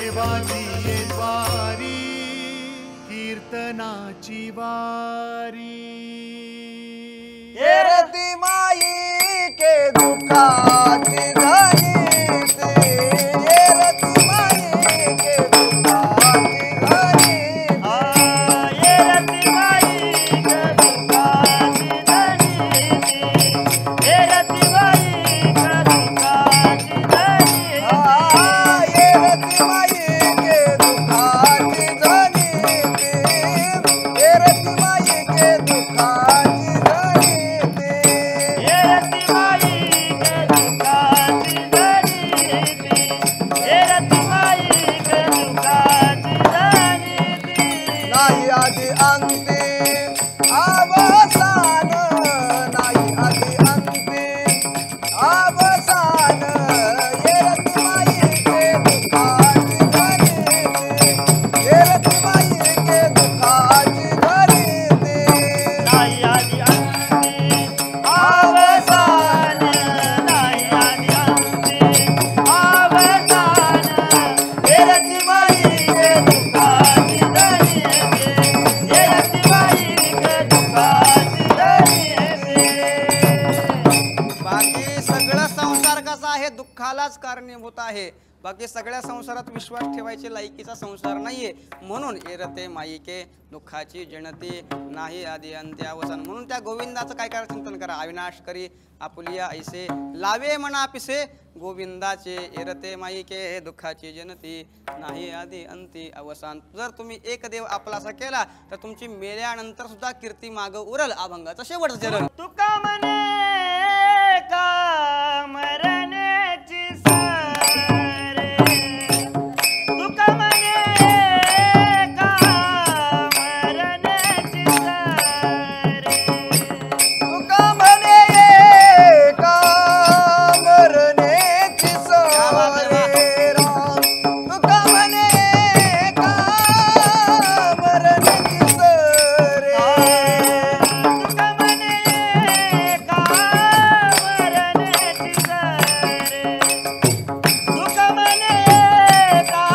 देवाची ये द्वारी कीर्तनाची वारी रती माई के दुखाची धनी रती माई के दुखाची धनी रती माई के दुखाची धनी रती माई के दुखाची धनी रती माई के दुखाची धनी रती माई के दुखाची धनी रती माई के दुखाची धनी रती माई के दुखाची धनी नाही आदि अंती अवसान नाही आदि अंती अवसान ये रती माई के दुखाची धनी ये रती माई के दुखाची धनी नाही आदि अंती अवसान नाही आदि अंती अवसान हे रती माई के दुखाची धनी हे रती माई के दुखाची धनी बाकी सगळं संसार कसा आहे दुःखालाच कारणीभूत आहे. बाकी सगळ्या संसारात विश्वास ठेवायची लायकीचा संसार नाहीये. म्हणून एरते माईके दुःखाची जनते नाही आदी अंत्य अवसान. म्हणून त्या गोविंदाचं काय काय चिंतन करा. अविनाश करी आपुलिया ऐसे लावे मना पिसे गोविंदाचे एरते माईके दुःखाची जनती नाही आदी अंती अवसान. जर तुम्ही एक देव आपलासा केला तर तुमची मेल्यानंतर सुद्धा कीर्ती माग उरल. अभंगाचं शेवटचं चरण. तुका म्हणे का मरण्याची सारे तुका म्हणे का मरण्याची सारे तुका म्हणे का मरण्याची सारे राम तुका म्हणे का मरण्याची सारे तुका म्हणे का मरण्याची सारे तुका म्हणे का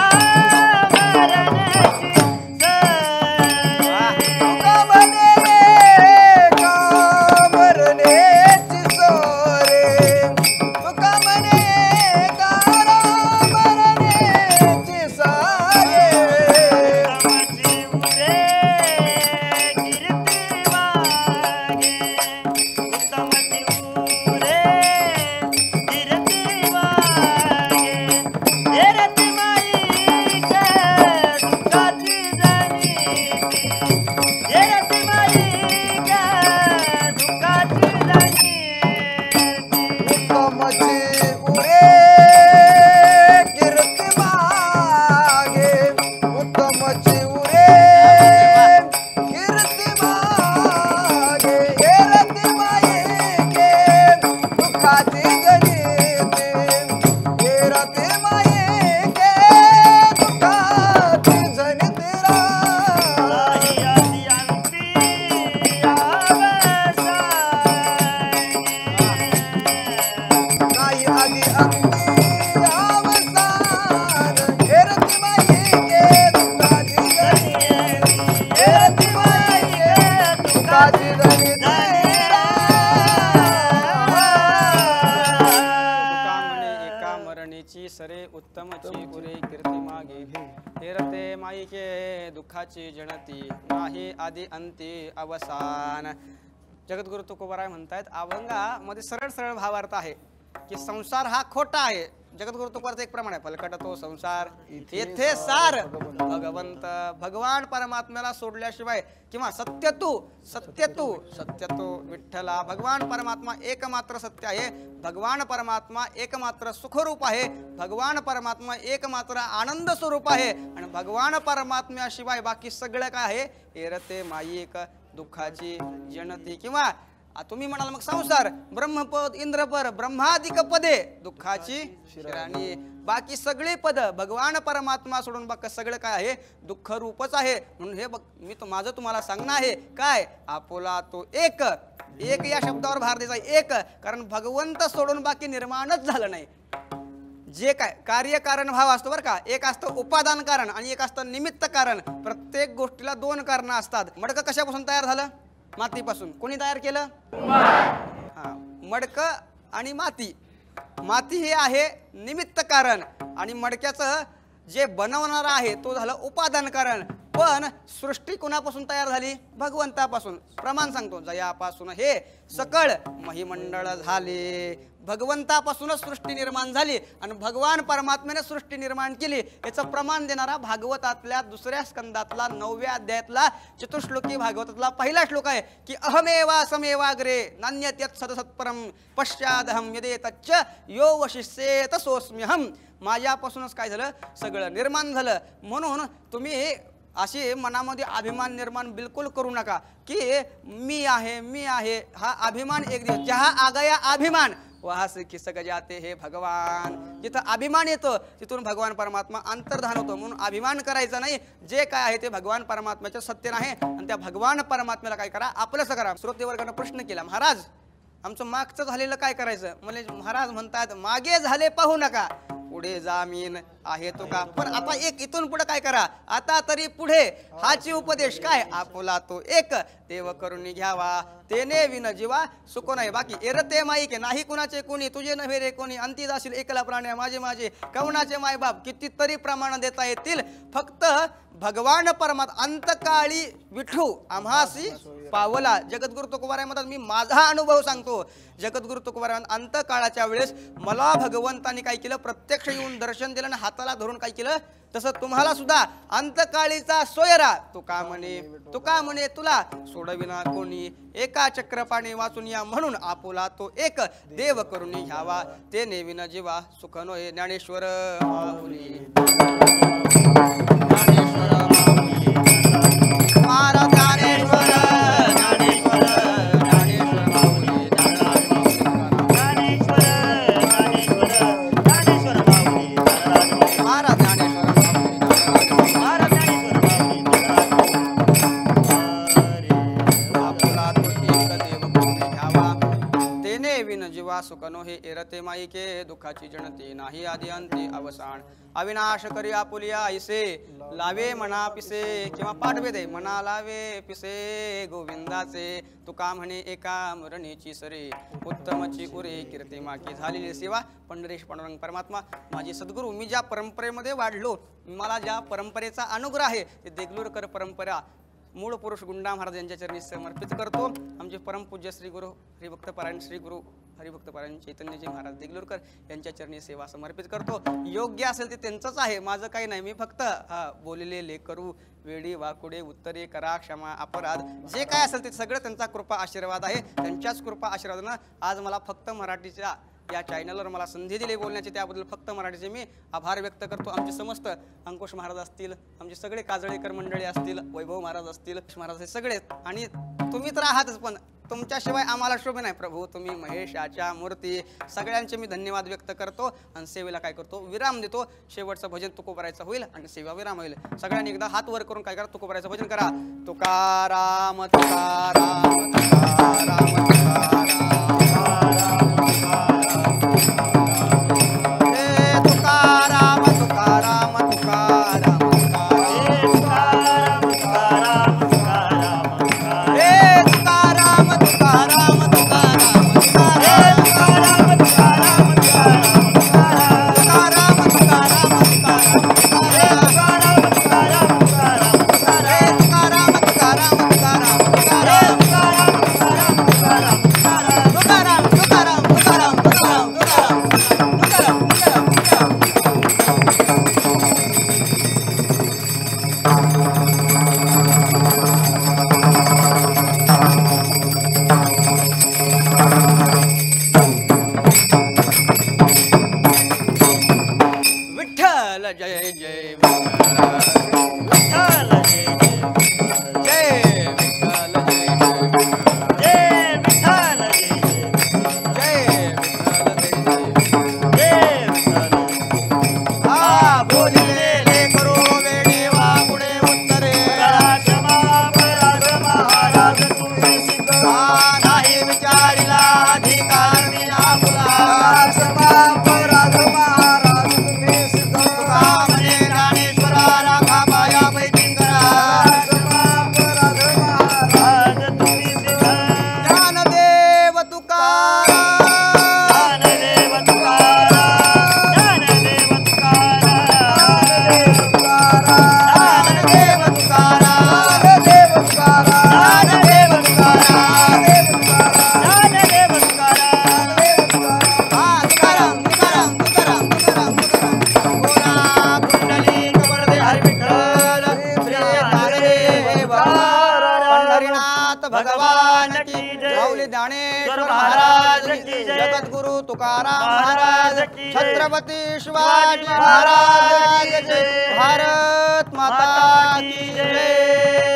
मरण्याची सारे तुका म्हणे का मरण्याची सारे तुका म्हणे का मरण्याची सारे उत्तमची उरे कीर्ती मागे उत्तमची उरे कीर्ती मागे हे रती माई के दुःखाची गणिते हे रती माई के दुःखाची जनिते नाही आधी अंती अवसान हे रती माई के दुःखाची गणिते हे रती माई के दुःखाची गणिते तुका म्हणे एका मरणीची सरे उत्तमची उरे कीर्ती मागे हेरते माईके दुःखाची जनती नाही आदी अंती अवसान. जगद्गुरु तुकोबाराय म्हणतायत अभंगामध्ये सरळ सरळ भावार्थ आहे की संसार हा खोटा आहे. जगद्गुरु तुकोबाराचं एक प्रमाण आहे फलकट तो संसार येथे सार भगवंत भगवान परमात्म्याला सोडल्याशिवाय किंवा सत्य तू विठ्ठला भगवान परमात्मा एकमात्र सत्य आहे. भगवान परमात्मा एकमात्र सुखरूप आहे. भगवान परमात्मा एकमात्र आनंद स्वरूप आहे. आणि भगवान परमात्म्याशिवाय बाकी सगळं काय आहे एरते माई एक दुःखाची जनती. किंवा तुम्ही म्हणाल मग संसार ब्रह्मपद इंद्रपद ब्रह्मादिक पदे दुःखाची शिराणी. बाकी सगळे पद भगवान परमात्मा सोडून बाकी सगळं काय आहे दुःख रूपच आहे. म्हणून हे मी माझं तुम्हाला सांगणं आहे काय आपोला तो एक या शब्दावर भार द्यायचा एक. कारण भगवंत सोडून बाकी निर्माणच झालं नाही. जे काय कार्यकारण भाव असतो बरं का, एक असतं उपादान कारण आणि एक असतं निमित्त कारण. प्रत्येक गोष्टीला दोन कारणं असतात. मडकं कशापासून तयार झालं? मातीपासून. कोणी तयार केलं? हा, मडकं आणि माती. माती हे आहे निमित्त कारण आणि मडक्याचं जे बनवणारा आहे तो झालं उपादान कारण. पण सृष्टी कुणापासून तयार झाली? भगवंतापासून. प्रमाण सांगतो, जयापासून हे सकळ महिमंडळ झाले. भगवंतापासूनच सृष्टी निर्माण झाली आणि भगवान परमात्म्याने सृष्टी निर्माण केली. याचं प्रमाण देणारा भागवतातल्या 2ऱ्या स्कंदातला 9व्या अध्यायातला चतुश्लोकी भागवतातला पहिला श्लोक आहे की अहमेवा समेवाग्रे नान्यत्यत् सदसत्परम पश्चादहम यदेतच्च यो वशिष्येत सोऽस्म्यहम. माझ्यापासूनच काय झालं? सगळं निर्माण झालं. म्हणून तुम्ही अशी मनामध्ये अभिमान निर्माण बिलकुल करू नका की मी आहे. हा अभिमान एक दिवस जहा आ गया अभिमान वहा से खिसक जाते हे भगवान. जिथं अभिमान येतो तिथून भगवान परमात्मा अंतर्धान होतो. म्हणून अभिमान करायचा नाही. जे काय आहे ते भगवान परमात्म्याचं सत्य आहे आणि त्या भगवान परमात्म्याला काय करा? आपलंसं करा. श्रोतेवर्गानं प्रश्न केला, महाराज आमचं मागचं झालेलं काय करायचं? म्हणजे महाराज म्हणतात मागे झाले पाहू नका, पुढे जामीन आहे तो का. पण आता एक इथून पुढे काय करा? आता तरी पुढे हाची उपदेश काय? आपुला तो एक देव करून घ्यावा तेने विन जीवा सुको नाही. बाकी एरते माई के नाही कुणाचे कोणी, तुझे नव्हे रे कोणी, अंती जाशील एकला प्राण्या माझे माझे कवनाचे मायबाप. कितीतरी प्रमाण देता येतील. फक्त भगवान परमात्मा अंतकाळी विठू आम्हासी पावला. जगद्गुरु तुकोबाराय म्हणतात, मी माझा अनुभव सांगतो. जगद्गुरु तुकोबाराय अंतकाळाच्या वेळेस मला भगवंतानी काय केलं? प्रत्यक्ष येऊन दर्शन दिलं आणि हाताला धरून काय केलं? तसं तुम्हाला सुद्धा अंतकाळीचा सोयरा तुका म्हणे तुला सोडविना कोणी, एका चक्रपाणी वाचून या म्हणून आपुला तो एक देव करून घ्यावा ते नेविन जीवा सुख नोहे. ज्ञानेश्वर माऊली, ज्ञानेश्वर माऊली महाराज, ज्ञानेश्वर जीवा सुकनो हे एरते माई के दुःखाची जनते नाही आधी अंती अवसान. अविनाश करी आपुलिया ऐसे लावे मना पिसे किंवा पाठवे दे मना लावे पिसे गोविंदाचे. तुका म्हणे एका मरणीची सरे उत्तमची उरे कीर्ती माकी झालेली सेवा. पंढरीश पांडुरंग परमात्मा माझे सद्गुरू, मी ज्या परंपरेमध्ये वाढलो, मला ज्या परंपरेचा अनुग्रह आहे ते देगलूरकर परंपरा मूळ पुरुष गुंडा महाराज यांच्या चरणी समर्पित करतो. आमचे परमपूज्य श्री गुरु हरिभक्तपरायण श्री गुरु हरिभक्तपरायण चैतन्यजी महाराज देगलूरकर यांच्या चरणी सेवा समर्पित करतो. योग्य असेल ते त्यांचंच आहे, माझं काही नाही. मी फक्त बोलले लेकरू वेडी वाकुडे उत्तरे करा क्षमा अपराध जे काय असेल ते सगळं त्यांचा कृपा आशीर्वाद आहे. त्यांच्याच कृपा आशीर्वादानं आज मला फक्त मराठीच्या या चॅनलवर मला संधी दिली बोलण्याची, त्याबद्दल फक्त मराठीचे मी आभार व्यक्त करतो. आमचे समस्त अंकुश महाराज असतील, आमचे सगळे काजळेकर मंडळी असतील, वैभव महाराज असतील, महाराज हे सगळे, आणि तुम्ही तर आहातच, पण तुमच्याशिवाय आम्हाला शोभे नाही. प्रभू तुम्ही महेशाच्या मूर्ती. सगळ्यांचे मी धन्यवाद व्यक्त करतो आणि सेवेला काय करतो? विराम देतो. शेवटचं भजन तुकोबारायचं होईल आणि सेवा विराम होईल. सगळ्यांनी एकदा हात वर करून काय करा? तुकोबारायचं भजन करा. तुकाराम तुकाराम तुकाराम तुकाराम विचारिला अधिकार मी आपला क्षमा अपराध महाराज पंढरीनाथ भगवान की जय माऊली ज्ञानेश्वर महाराज की जय जगद्गुरु तुकाराम महाराज की छत्रपती शिवाजी महाराज की जय भारत माता की जय।